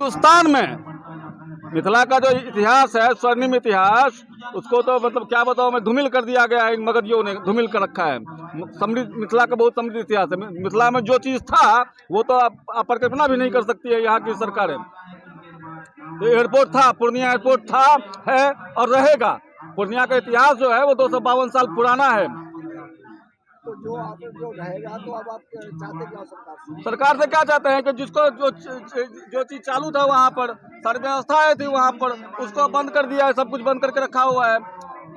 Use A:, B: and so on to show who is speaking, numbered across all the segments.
A: हिंदुस्तान में मिथिला का जो इतिहास है, स्वर्णिम इतिहास, उसको तो मतलब क्या बताओ मैं, धूमिल कर दिया गया है इन मगधियों ने, धूमिल कर रखा है। समृद्ध मिथिला का बहुत समृद्ध इतिहास है। मिथिला में जो चीज़ था वो तो आप परिकल्पना भी नहीं कर सकती है यहाँ की सरकारें। तो एयरपोर्ट था, पूर्णिया एयरपोर्ट था, है और रहेगा। पूर्णिया का इतिहास जो है वो 252 साल पुराना है।
B: तो जो रहेगा, तो अब आप चाहते क्या
A: सरकार से क्या चाहते हैं कि जिसको जो चीज चालू था वहाँ पर, सारी व्यवस्थाएं थी वहाँ पर, उसको बंद कर दिया है, सब कुछ बंद करके रखा हुआ है।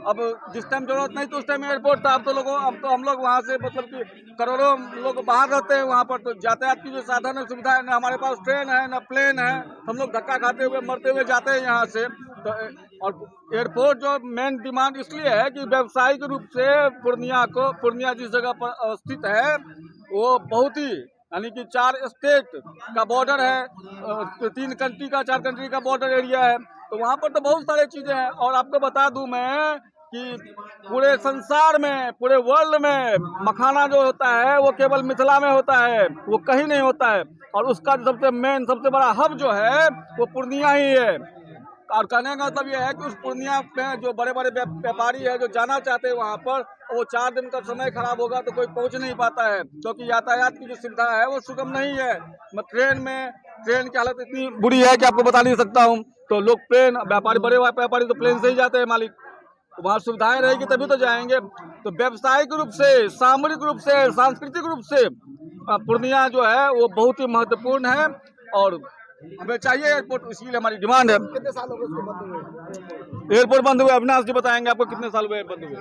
A: अब जिस टाइम जरूरत नहीं तो उस टाइम एयरपोर्ट था। अब तो हम लोग वहाँ से मतलब कि करोड़ों लोग बाहर रहते हैं वहाँ पर, तो यातायात की जो साधन है, सुविधा है, न हमारे पास ट्रेन है न प्लेन है। हम लोग धक्का खाते हुए मरते हुए जाते हैं यहाँ से। तो और एयरपोर्ट जो मेन डिमांड इसलिए है कि व्यावसायिक रूप से पूर्णिया जिस जगह पर स्थित है वो बहुत ही, यानी कि 4 स्टेट का बॉर्डर है, 3 कंट्री का, 4 कंट्री का बॉर्डर एरिया है। तो वहाँ पर तो बहुत सारी चीज़ें हैं। और आपको बता दूं मैं कि पूरे संसार में, पूरे वर्ल्ड में मखाना जो होता है वो केवल मिथिला में होता है, वो कहीं नहीं होता है। और उसका सबसे मेन, सबसे बड़ा हब जो है वो पूर्णिया ही है। और कहने का मतलब ये है कि उस पूर्णिया में जो बड़े बड़े व्यापारी है जो जाना चाहते हैं वहाँ पर, वो 4 दिन का समय खराब होगा तो कोई पहुँच नहीं पाता है, क्योंकि यातायात की जो सुविधा है वो सुगम नहीं है। ट्रेन की हालत इतनी बुरी है कि आपको बता नहीं सकता हूँ। तो लोग बड़े व्यापारी तो प्लेन से ही जाते हैं मालिक। तो वहाँ सुविधाएं रहेगी तभी तो जाएंगे। तो व्यावसायिक रूप से, सामरिक रूप से, सांस्कृतिक रूप से पूर्णिया जो है वो बहुत ही महत्वपूर्ण है और हमें चाहिए एयरपोर्ट, इसीलिए हमारी डिमांड है।
B: कितने साल हो गए उसको बंद हुए?
A: एयरपोर्ट बंद हुए अविनाश जी बताएंगे आपको कितने साल हुए बंद हुए।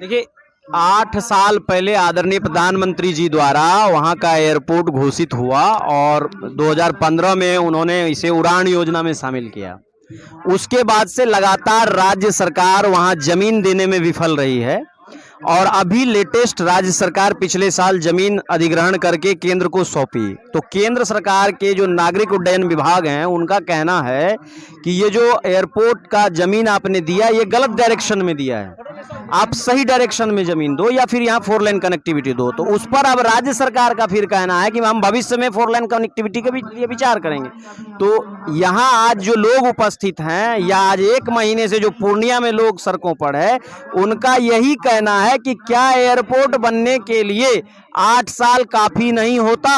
C: देखिए, 8 साल पहले आदरणीय प्रधानमंत्री जी द्वारा वहां का एयरपोर्ट घोषित हुआ और 2015 में उन्होंने इसे उड़ान योजना में शामिल किया। उसके बाद से लगातार राज्य सरकार वहां जमीन देने में विफल रही है और अभी लेटेस्ट राज्य सरकार पिछले साल जमीन अधिग्रहण करके केंद्र को सौंपी। तो केंद्र सरकार के जो नागरिक उड्डयन विभाग हैं उनका कहना है कि ये जो एयरपोर्ट का जमीन आपने दिया ये गलत डायरेक्शन में दिया है, आप सही डायरेक्शन में जमीन दो या फिर यहाँ 4 लेन कनेक्टिविटी दो। तो उस पर अब राज्य सरकार का फिर कहना है कि हम भविष्य में 4 लेन कनेक्टिविटी के भी विचार करेंगे। तो यहाँ आज जो लोग उपस्थित हैं या आज 1 महीने से जो पूर्णिया में लोग सड़कों पर है, उनका यही कहना है कि क्या एयरपोर्ट बनने के लिए 8 साल काफी नहीं होता।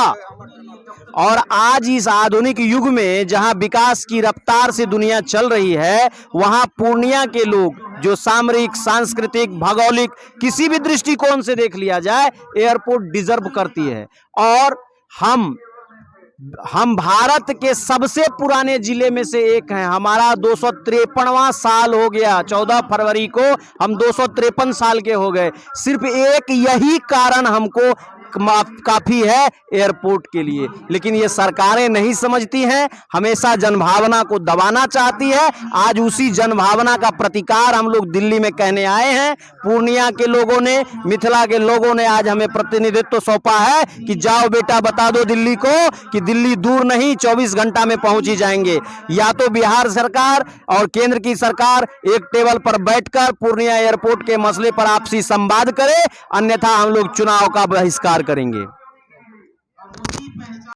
C: और आज इस आधुनिक युग में जहां विकास की रफ्तार से दुनिया चल रही है, वहां पूर्णिया के लोग जो सामरिक, सांस्कृतिक, भौगोलिक किसी भी दृष्टिकोण से देख लिया जाए, एयरपोर्ट डिजर्व करती है। और हम भारत के सबसे पुराने जिले में से एक हैं। हमारा 253वां साल हो गया। 14 फरवरी को हम 253 साल के हो गए। सिर्फ एक यही कारण हमको काफी है एयरपोर्ट के लिए, लेकिन ये सरकारें नहीं समझती हैं, हमेशा जनभावना को दबाना चाहती है। आज उसी जनभावना का प्रतिकार हम लोग दिल्ली में कहने आए हैं। पूर्णिया के लोगों ने, मिथिला के लोगों ने आज हमें प्रतिनिधित्व सौंपा है कि जाओ बेटा बता दो दिल्ली को कि दिल्ली दूर नहीं, 24 घंटा में पहुंच ही जाएंगे। या तो बिहार सरकार और केंद्र की सरकार एक टेबल पर बैठकर पूर्णिया एयरपोर्ट के मसले पर आपसी संवाद करे, अन्यथा हम लोग चुनाव का बहिष्कार करेंगे।